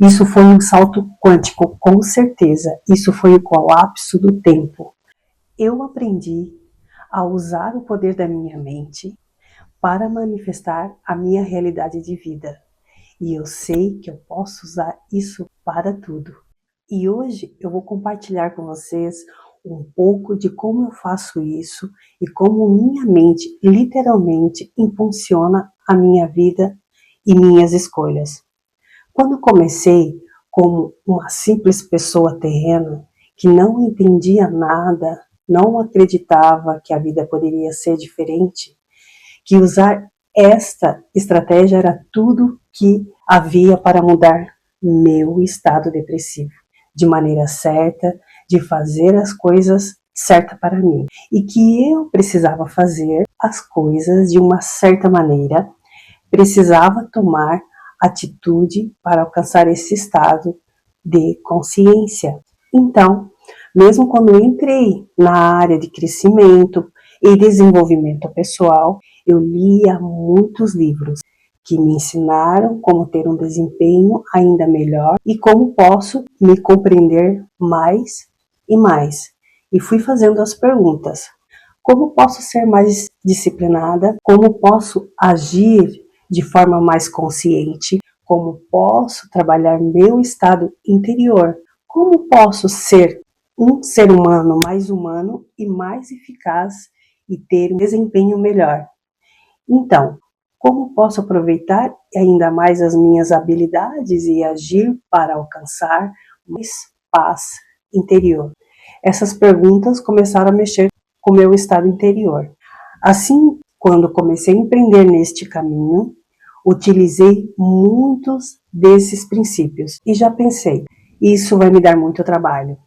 Isso foi um salto quântico, com certeza. Isso foi o colapso do tempo. Eu aprendi a usar o poder da minha mente para manifestar a minha realidade de vida. E eu sei que eu posso usar isso para tudo. E hoje eu vou compartilhar com vocês um pouco de como eu faço isso e como minha mente literalmente impulsiona a minha vida e minhas escolhas. Quando comecei como uma simples pessoa terrena que não entendia nada, não acreditava que a vida poderia ser diferente, que usar esta estratégia era tudo que havia para mudar meu estado depressivo, de maneira certa, de fazer as coisas certas para mim, e que eu precisava fazer as coisas de uma certa maneira, precisava tomar atitude para alcançar esse estado de consciência. Então, mesmo quando eu entrei na área de crescimento e desenvolvimento pessoal, eu lia muitos livros que me ensinaram como ter um desempenho ainda melhor e como posso me compreender mais e mais. E fui fazendo as perguntas: como posso ser mais disciplinada? Como posso agir de forma mais consciente? Como posso trabalhar meu estado interior? Como posso ser um ser humano e mais eficaz e ter um desempenho melhor? Então, como posso aproveitar ainda mais as minhas habilidades e agir para alcançar mais paz interior? Essas perguntas começaram a mexer com o meu estado interior. Assim, quando comecei a empreender neste caminho, utilizei muitos desses princípios e já pensei, isso vai me dar muito trabalho.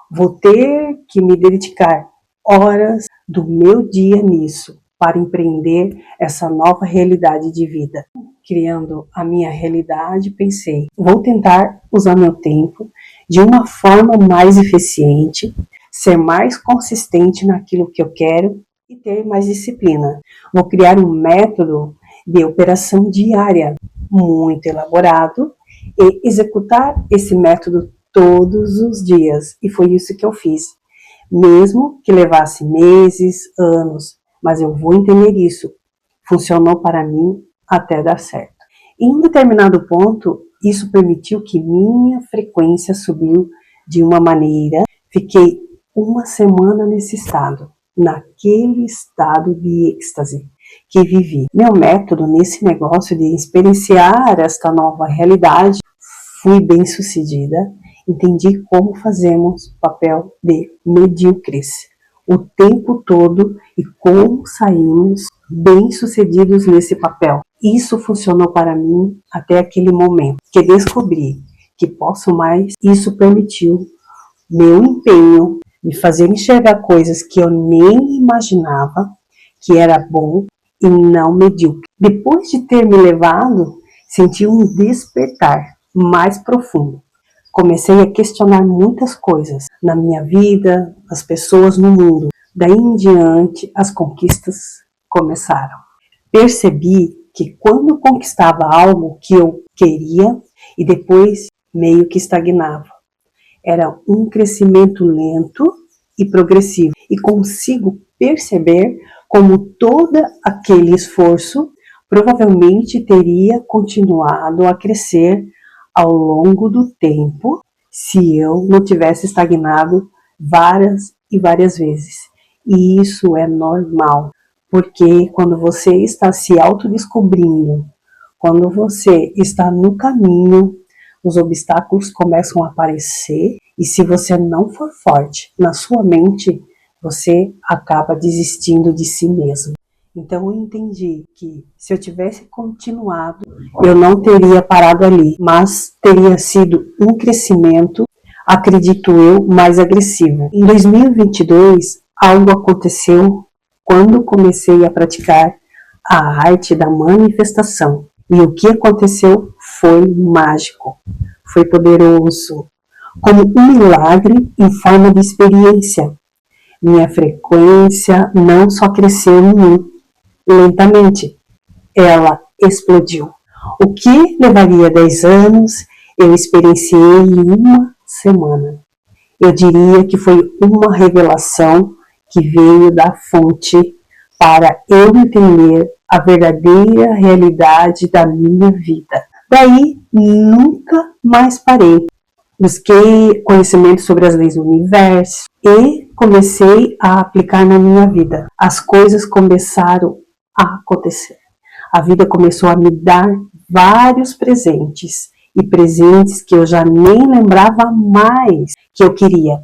Vou ter que me dedicar horas do meu dia nisso para empreender essa nova realidade de vida. Criando a minha realidade, pensei, vou tentar usar meu tempo de uma forma mais eficiente, ser mais consistente naquilo que eu quero e ter mais disciplina. Vou criar um método de operação diária muito elaborado e executar esse método todos os dias. E foi isso que eu fiz. Mesmo que levasse meses, anos, mas eu vou entender isso. Funcionou para mim até dar certo. Em um determinado ponto, isso permitiu que minha frequência subiu de uma maneira. Fiquei uma semana nesse estado, naquele estado de êxtase que vivi. Meu método nesse negócio de experienciar esta nova realidade, fui bem sucedida. Entendi como fazemos o papel de medíocres o tempo todo e como saímos bem-sucedidos nesse papel. Isso funcionou para mim até aquele momento que descobri que posso mais. Isso permitiu meu empenho me fazer enxergar coisas que eu nem imaginava que era bom e não medíocre. Depois de ter me levado, senti um despertar mais profundo. Comecei a questionar muitas coisas na minha vida, as pessoas no mundo. Daí em diante, as conquistas começaram. Percebi que quando conquistava algo que eu queria e depois meio que estagnava, era um crescimento lento e progressivo. E consigo perceber como todo aquele esforço provavelmente teria continuado a crescer ao longo do tempo, se eu não tivesse estagnado várias e várias vezes. E isso é normal, porque quando você está se autodescobrindo, quando você está no caminho, os obstáculos começam a aparecer, e se você não for forte na sua mente, você acaba desistindo de si mesmo. Então eu entendi que se eu tivesse continuado, eu não teria parado ali, mas teria sido um crescimento, acredito eu, mais agressivo. Em 2022, algo aconteceu quando comecei a praticar a arte da manifestação. E o que aconteceu foi mágico, foi poderoso, como um milagre em forma de experiência. Minha frequência não só cresceu em mim, lentamente, ela explodiu. O que levaria 10 anos eu experienciei em uma semana. Eu diria que foi uma revelação que veio da fonte para eu entender a verdadeira realidade da minha vida. Daí, nunca mais parei. Busquei conhecimento sobre as leis do universo e comecei a aplicar na minha vida. As coisas começaram a acontecer. A vida começou a me dar vários presentes e presentes que eu já nem lembrava mais que eu queria.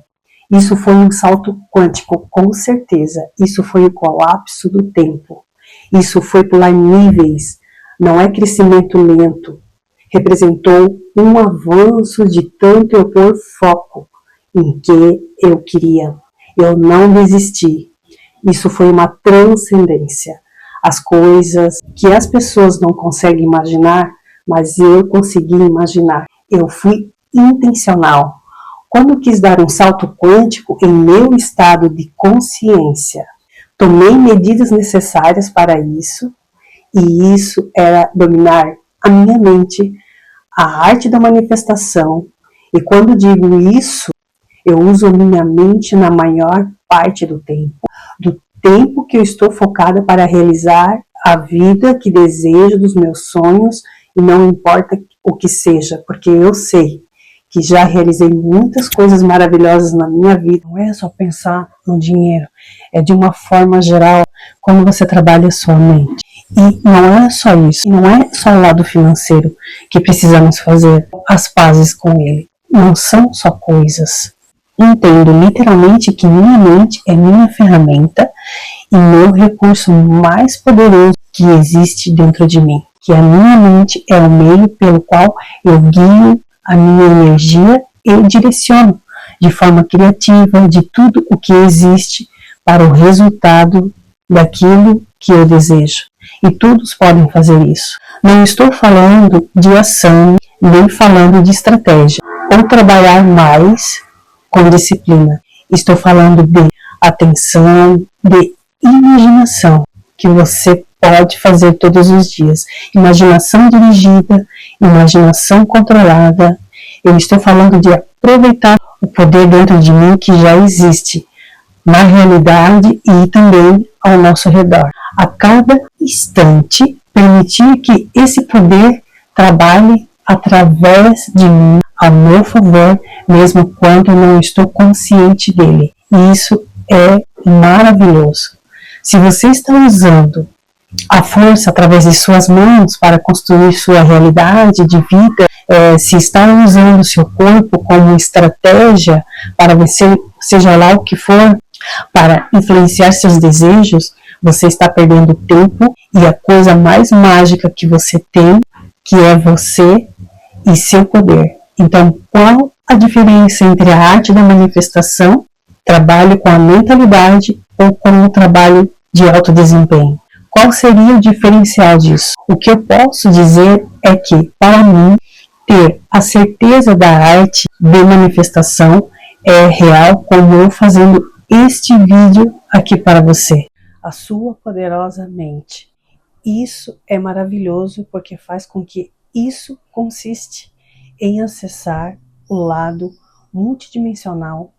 Isso foi um salto quântico, com certeza. Isso foi o colapso do tempo. Isso foi pular níveis, não é crescimento lento. Representou um avanço de tanto eu pôr foco em que eu queria. Eu não desisti. Isso foi uma transcendência. As coisas que as pessoas não conseguem imaginar, mas eu consegui imaginar. Eu fui intencional. Quando quis dar um salto quântico em meu estado de consciência, tomei medidas necessárias para isso, e isso era dominar a minha mente, a arte da manifestação. E quando digo isso, eu uso minha mente na maior parte do tempo que eu estou focada para realizar a vida que desejo dos meus sonhos, e não importa o que seja, porque eu sei que já realizei muitas coisas maravilhosas na minha vida. Não é só pensar no dinheiro, é de uma forma geral, quando você trabalha a sua mente. E não é só isso, não é só o lado financeiro que precisamos fazer as pazes com ele. Não são só coisas. Entendo literalmente que minha mente é minha ferramenta e meu recurso mais poderoso que existe dentro de mim. Que a minha mente é o meio pelo qual eu guio a minha energia e direciono de forma criativa de tudo o que existe para o resultado daquilo que eu desejo. E todos podem fazer isso. Não estou falando de ação, nem falando de estratégia, ou trabalhar mais com disciplina. Estou falando de atenção, de imaginação, que você pode fazer todos os dias. Imaginação dirigida, imaginação controlada. Eu estou falando de aproveitar o poder dentro de mim que já existe, na realidade e também ao nosso redor. A cada instante, permitir que esse poder trabalhe através de mim, a meu favor, mesmo quando eu não estou consciente dele. E isso é maravilhoso. Se você está usando a força através de suas mãos para construir sua realidade de vida, se está usando o seu corpo como estratégia para vencer, seja lá o que for, para influenciar seus desejos, você está perdendo tempo e a coisa mais mágica que você tem, que é você e seu poder. Então, qual a diferença entre a arte da manifestação, trabalho com a mentalidade ou com o trabalho de alto desempenho? Qual seria o diferencial disso? O que eu posso dizer é que, para mim, ter a certeza da arte de manifestação é real, como eu fazendo este vídeo aqui para você. A sua poderosa mente. Isso é maravilhoso porque faz com que isso consiste em acessar o lado multidimensional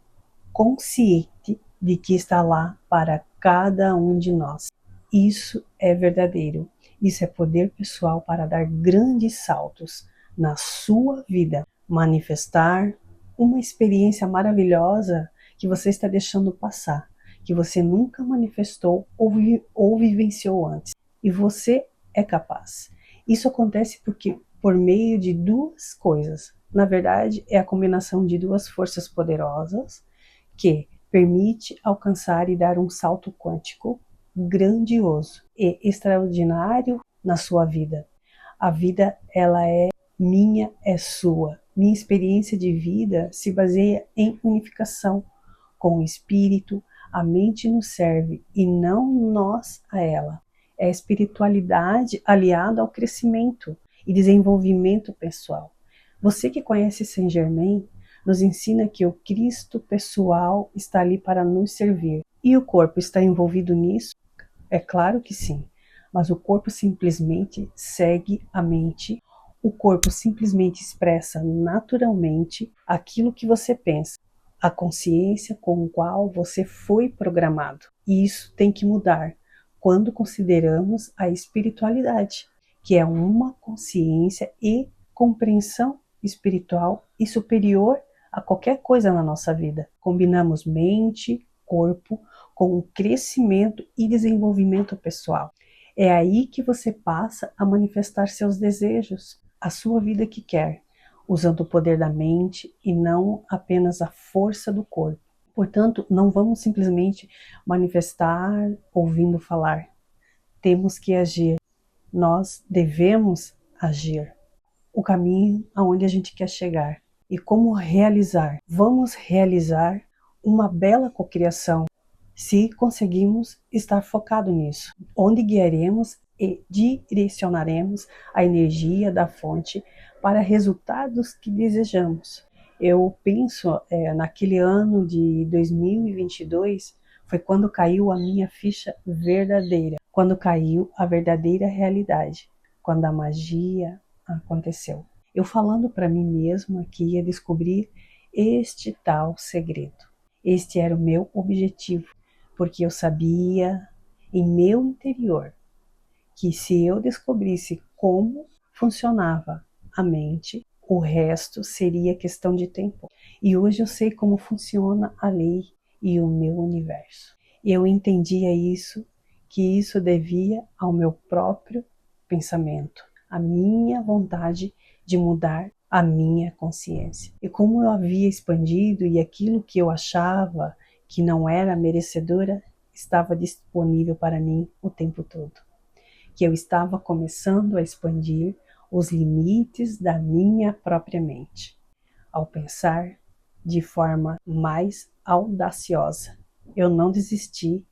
consciente de que está lá para cada um de nós. Isso é verdadeiro. Isso é poder pessoal para dar grandes saltos na sua vida. Manifestar uma experiência maravilhosa que você está deixando passar, que você nunca manifestou ou vivenciou antes. E você é capaz. Isso acontece por meio de duas coisas. Na verdade, é a combinação de duas forças poderosas que permite alcançar e dar um salto quântico grandioso e extraordinário na sua vida. A vida, ela é minha, é sua. Minha experiência de vida se baseia em unificação com o espírito. A mente nos serve e não nós a ela. É a espiritualidade aliada ao crescimento e desenvolvimento pessoal. Você que conhece Saint Germain nos ensina que o Cristo pessoal está ali para nos servir. E o corpo está envolvido nisso? É claro que sim, mas o corpo simplesmente segue a mente O corpo simplesmente expressa naturalmente aquilo que você pensa, a consciência com a qual você foi programado. E isso tem que mudar quando consideramos a espiritualidade, que é uma consciência e compreensão espiritual e superior a qualquer coisa na nossa vida. Combinamos mente, corpo, com o crescimento e desenvolvimento pessoal. É aí que você passa a manifestar seus desejos, a sua vida que quer, usando o poder da mente e não apenas a força do corpo. Portanto, não vamos simplesmente manifestar ouvindo falar. Temos que agir. Nós devemos agir. O caminho aonde a gente quer chegar e como realizar. Vamos realizar uma bela cocriação se conseguimos estar focado nisso, onde guiaremos e direcionaremos a energia da fonte para resultados que desejamos. Eu penso, naquele ano de 2022, foi quando caiu a minha ficha verdadeira, quando caiu a verdadeira realidade, quando a magia aconteceu. Eu falando para mim mesma que ia descobrir este tal segredo. Este era o meu objetivo, porque eu sabia em meu interior que se eu descobrisse como funcionava a mente, o resto seria questão de tempo. E hoje eu sei como funciona a lei e o meu universo. Eu entendia isso, que isso devia ao meu próprio pensamento, a minha vontade de mudar a minha consciência. E como eu havia expandido e aquilo que eu achava que não era merecedora estava disponível para mim o tempo todo. Que eu estava começando a expandir os limites da minha própria mente, ao pensar de forma mais audaciosa. Eu não desisti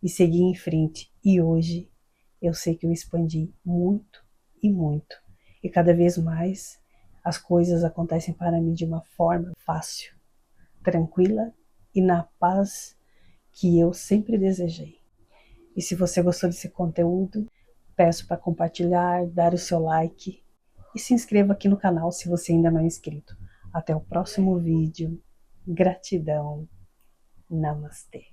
e segui em frente, e hoje eu sei que eu expandi muito e muito, e cada vez mais as coisas acontecem para mim de uma forma fácil, tranquila e na paz que eu sempre desejei. E se você gostou desse conteúdo, peço para compartilhar, dar o seu like e se inscreva aqui no canal se você ainda não é inscrito. Até o próximo vídeo. Gratidão. Namastê.